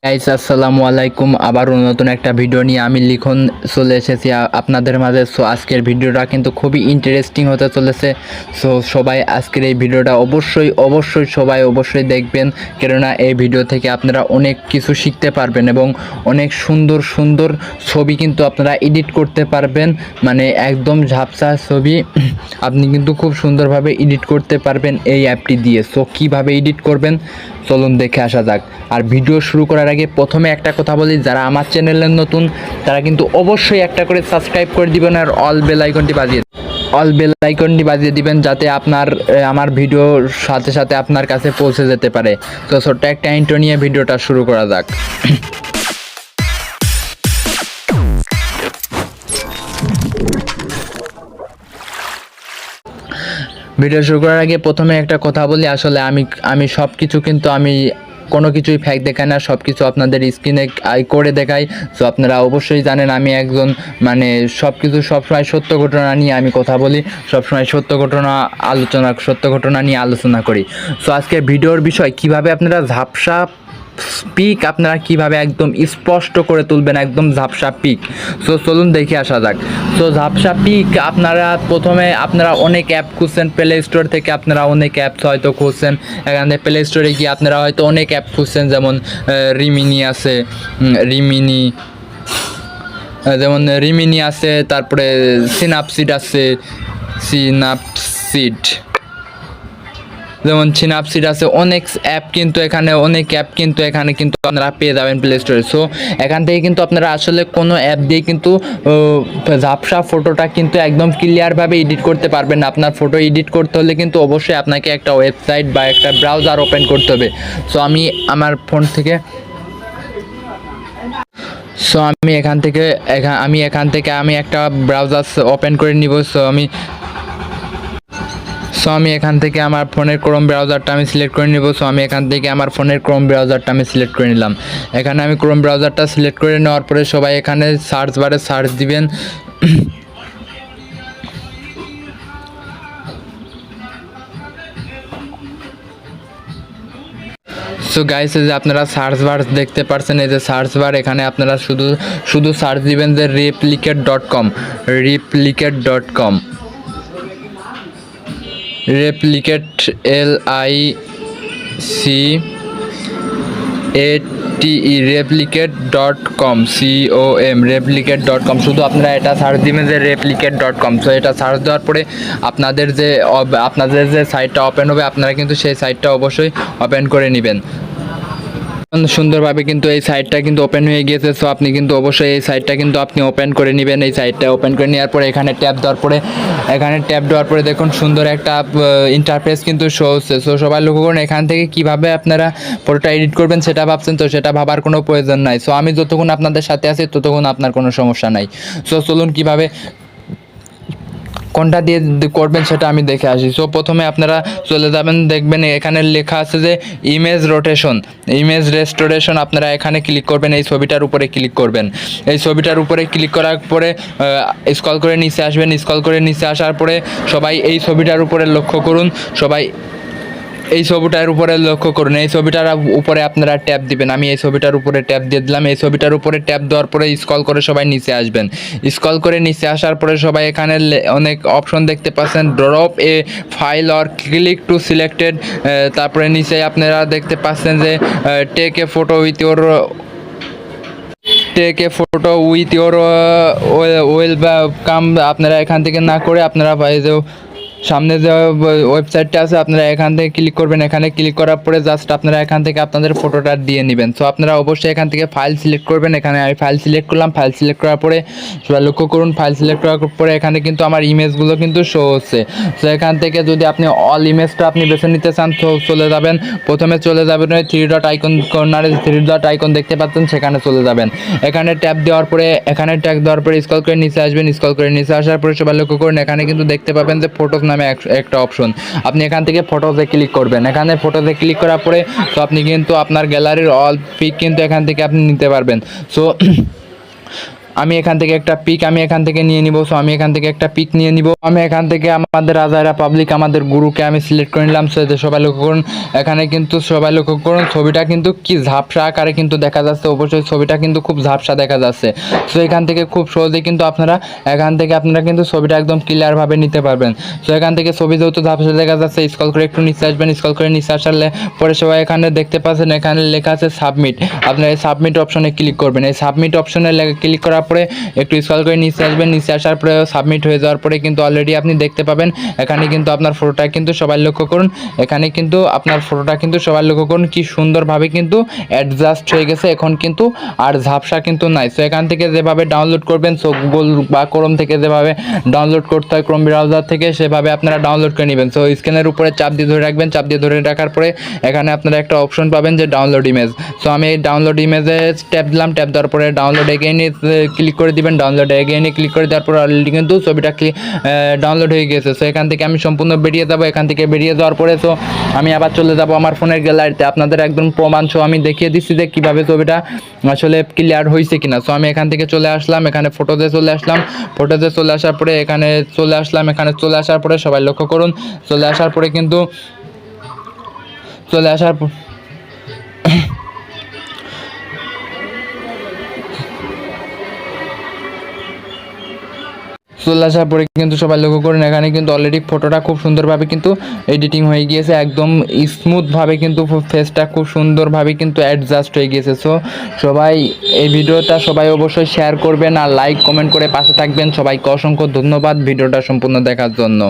Guys আসসালামু আলাইকুম। আবারও নতুন একটা ভিডিও নিয়ে আমি লিখন চলে এসেছি আপনাদের মাঝে। সো আজকের ভিডিওটা কিন্তু খুবই ইন্টারেস্টিং হতে চলেছে। সো সবাই আজকের এই ভিডিওটা অবশ্যই দেখবেন, কেননা এই ভিডিও থেকে আপনারা অনেক কিছু শিখতে পারবেন এবং অনেক সুন্দর সুন্দর ছবি কিন্তু আপনারা এডিট করতে পারবেন। মানে একদম ঝাপসা ছবি আপনি কিন্তু খুব সুন্দরভাবে এডিট করতে পারবেন এই অ্যাপটি দিয়ে। সো কীভাবে এডিট করবেন চলুন দেখে আসা যাক। আর ভিডিও শুরু করার আগে প্রথমে একটা কথা বলি, যারা আমার চ্যানেলে নতুন তারা কিন্তু অবশ্যই একটা করে সাবস্ক্রাইব করে দিবেন আর অল বেল আইকনটি বাজিয়ে দিবেন, যাতে আমার ভিডিওর সাথে সাথে আপনার কাছে পৌঁছে যেতে পারে। তো ছোট্ট একটা ইন্ট্রো নিয়ে ভিডিওটা শুরু করা যাক। ভিডিও শুরু করার আগে প্রথমে একটা কথা বলি, আসলে আমি সব কিছু কিন্তু আমি কোনো কিছুই ফ্যাক দেখাই না, সব কিছু আপনাদের স্ক্রিনে করে দেখাই। সো আপনারা অবশ্যই জানেন আমি একজন মানে সব কিছু সবসময় সত্য ঘটনা নিয়ে আমি কথা বলি, সবসময় সত্য ঘটনা নিয়ে আলোচনা করি। সো আজকের ভিডিওর বিষয় কিভাবে আপনারা ঝাপসা পিক আপনারা কিভাবে একদম স্পষ্ট করে তুলবেন, একদম ঝাপসা পিক। সো চলুন দেখে আসা যাক। সো ঝাপসা পিক প্রথমে আপনারা অনেক অ্যাপ খুঁজছেন, প্লে স্টোর থেকে আপনারা অনেক অ্যাপস হয়তো খুঁজছেন। এখানে প্লে স্টোরে গিয়ে আপনারা হয়তো অনেক অ্যাপ খুঁজছেন, যেমন রিমিনি আছে, রিমিনি তারপরে সিনাপসিড আছে, সিনাপসিড যেমন সিনাপসিড আছে, অনেক অ্যাপ কিন্তু এখানে কিন্তু আপনারা পেয়ে যাবেন প্লে স্টোরে। সো এখান থেকে কিন্তু আপনারা আসলে কোনো অ্যাপ দিয়ে কিন্তু ঝাপসা ফটোটা কিন্তু একদম ক্লিয়ারভাবে এডিট করতে পারবেন না। আপনার ফটো এডিট করতে হলে কিন্তু অবশ্যই আপনাকে একটা ওয়েবসাইট বা একটা ব্রাউজার ওপেন করতে হবে। সো আমি আমার ফোন থেকে আমি একটা ব্রাউজার ওপেন করে নিব। আমি এখান থেকে আমার ফোনের ক্রোম ব্রাউজারটা আমি সিলেক্ট করে নিব। নিলাম। এখানে আমি ক্রোম ব্রাউজারটা সিলেক্ট করে নেওয়ার পরে সবাই এখানে সার্চ বারে সার্চ দিবেন। সো গাইস, এই যে আপনারা সার্চ বার দেখতে পাচ্ছেন, এই যে সার্চ বার, এখানে আপনারা শুধু সার্চ দিবেন যে replicate.com replicate.com শুধু আপনারা এটা সার্চ দিবেন যে replicate.com। সো এটা সার্চ দেওয়ার পরে আপনাদের যে সাইটটা ওপেন হবে, আপনারা কিন্তু সেই সাইটটা অবশ্যই ওপেন করে নেবেন। সুন্দরভাবে কিন্তু এই সাইটটা কিন্তু ওপেন হয়ে গিয়েছে। সো আপনি কিন্তু অবশ্যই এই সাইটটা কিন্তু আপনি ওপেন করে নেবেন। এই সাইটটা ওপেন করে নেওয়ার পরে এখানে ট্যাপ দেওয়ার পরে দেখুন সুন্দর একটা ইন্টারফেস কিন্তু শো হচ্ছে। সো সবাই লক্ষ্য করুন, এখান থেকে কিভাবে আপনারা ফটোটা এডিট করবেন সেটা ভাবছেন, তো সেটা ভাবার কোনো প্রয়োজন নাই। সো আমি যতক্ষণ আপনাদের সাথে আছি ততক্ষণ আপনার কোনো সমস্যা নাই। সো চলুন কিভাবে কোনটা দিয়ে করবেন সেটা আমি দেখে আসি। সো প্রথমে আপনারা চলে যাবেন, দেখবেন এখানে লেখা আছে যে ইমেজ রেস্টোরেশন। আপনারা এখানে ক্লিক করবেন, এই ছবিটার উপরে ক্লিক করবেন। এই ছবিটার উপরে ক্লিক করার পরে স্ক্রল করে নিচে আসবেন। স্ক্রল করে নিচে আসার পরে সবাই এই ছবিটার উপরে লক্ষ্য করুন। এই ছবিটার উপরে লক্ষ্য করুন। এই ছবিটার উপরে আপনারা ট্যাপ দিবেন। আমি এই ছবিটার উপরে ট্যাপ দিয়ে দিলাম। এই ছবিটার উপরে ট্যাপ দেওয়ার পরে স্ক্রল করে সবাই নিচে আসবেন। স্ক্রল করে নিচে আসার পরে সবাই এখানে অনেক অপশন দেখতে পাচ্ছেন, drop a file or click to selected. তারপরে নিচে আপনারা দেখতে পাচ্ছেন যে take a photo with your welcome. আপনারা এখান থেকে না করে আপনারা সামনে যে ওয়েবসাইটটা আছে আপনারা এখান থেকে ক্লিক করবেন। এখানে ক্লিক করার পরে জাস্ট আপনারা এখান থেকে আপনাদের ফটোটা দিয়ে নেবেন। সো আপনারা অবশ্যই এখান থেকে ফাইল সিলেক্ট করবেন। এখানে আমি ফাইল সিলেক্ট করলাম। ফাইল সিলেক্ট করার পরে সবাই লক্ষ্য করুন, ফাইল সিলেক্ট করার পরে এখানে কিন্তু আমার ইমেজগুলো কিন্তু শো হচ্ছে। সো এখান থেকে যদি আপনি অল ইমেজটা আপনি বেছে নিতে চান তো প্রথমে চলে যাবেন ওই কর্নারে থ্রি ডট আইকন দেখতে পাচ্ছেন, সেখানে চলে যাবেন। এখানে ট্যাপ দেওয়ার পরে স্ক্রল করে নিচে আসবেন। স্ক্রল করে নিচে আসার পরে সবাই লক্ষ্য করুন, এখানে কিন্তু দেখতে পাবেন যে ফটোস নামে একটা অপশন। আপনি এখান থেকে ফটোতে ক্লিক করবেন। এখানে ফটোতে ক্লিক করার পরে তো আপনি কিন্তু আপনার গ্যালারির অল পিক কিন্তু এখান থেকে আপনি নিতে পারবেন। সো আমি এখান থেকে একটা পিক নিয়ে নিব। সো আমি এখান থেকে একটা পিক নিয়ে নিব। আমি এখান থেকে আমাদের রাজারা পাবলিক আমাদের গুরুকে আমি সিলেক্ট করে নিলাম। সো এতে সবাই লক্ষ্য করুন, এখানে কিন্তু সবাই লক্ষ্য করুন ছবিটা কিন্তু কি ঝাপসা আকারে কিন্তু দেখা যাচ্ছে। অবশ্যই ছবিটা কিন্তু খুব ঝাপসা দেখা যাচ্ছে। সো এখান থেকে খুব সহজে কিন্তু আপনারা কিন্তু ছবিটা একদম ক্লিয়ারভাবে নিতে পারবেন। সো এখান থেকে ছবি যেহেতু ঝাপসা দেখা যাচ্ছে, স্ক্রল করে একটু নিচে আসবেন। স্ক্রল করে নিচে আসলে পরে সবাই এখানে দেখতে পাচ্ছেন, এখানে লেখা আছে সাবমিট। আপনার এই সাবমিট অপশনে ক্লিক করবেন। এই সাবমিট অপশনে ক্লিক করার পরে একটু স্ক্রল করে নিচে আসবেন। নিচে আসার পরে সাবমিট হয়ে যাওয়ার পরে কিন্তু অলরেডি আপনি দেখতে পাবেন এখানে কিন্তু আপনার ফটোটা কিন্তু সবাই লক্ষ্য করুন, এখানে কিন্তু আপনার ফটোটা কিন্তু সবাই লক্ষ্য করুন কি সুন্দরভাবে কিন্তু অ্যাডজাস্ট হয়ে গেছে। এখন কিন্তু আর ঝাপসা কিন্তু নাই। সো এখান থেকে যেভাবে ডাউনলোড করবেন, সো গুগল বা ক্রোম থেকে যেভাবে ডাউনলোড করতে হয় ক্রোম ব্রাউজার থেকে, সেভাবে আপনারা ডাউনলোড করে নেবেন। সো স্ক্রিনের উপরে চাপ দিয়ে ধরে রাখবেন। চাপ দিয়ে ধরে রাখার পরে এখানে আপনারা একটা অপশন পাবেন যে ডাউনলোড ইমেজ। সো আমি এই ডাউনলোড ইমেজে ট্যাপ দিলাম। ট্যাপ দেওয়ার পরে ডাউনলোড এগেইনে ক্লিক করে দিবেন। ডাউনলোড এগেইনে ক্লিক করে দেওয়ার পর অলরেডি কিন্তু ছবিটা ডাউনলোড হয়ে গেছে। সো এখান থেকে আমি সম্পূর্ণ বেরিয়ে যাব। এখান থেকে বেরিয়ে যাওয়ার পরে তো আমি আবার চলে যাব আমার ফোনের গ্যালারিতে। আপনাদের একদম প্রমাণ সহ আমি দেখিয়ে দিচ্ছি যে কীভাবে ছবিটা আসলে ক্লিয়ার হয়েছে কিনা। সো আমি এখান থেকে চলে আসলাম, এখানে ফটোতে চলে আসলাম। ফটোতে চলে আসার পরে এখানে চলে আসলাম। এখানে চলে আসার পরে সবাই লক্ষ্য করুন, চলে আসার পরে কিন্তু চলে আসার চলে আসার পরে কিন্তু সবাই লক্ষ্য করুন, এখানে কিন্তু অলরেডি ফটোটা খুব সুন্দরভাবে কিন্তু এডিটিং হয়ে গিয়েছে। একদম স্মুথভাবে কিন্তু ফেসটা খুব সুন্দরভাবে কিন্তু অ্যাডজাস্ট হয়ে গিয়েছে। সো সবাই এই ভিডিওটা সবাই অবশ্যই শেয়ার করবেন আর লাইক কমেন্ট করে পাশে থাকবেন। সবাইকে অসংখ্য ধন্যবাদ ভিডিওটা সম্পূর্ণ দেখার জন্য।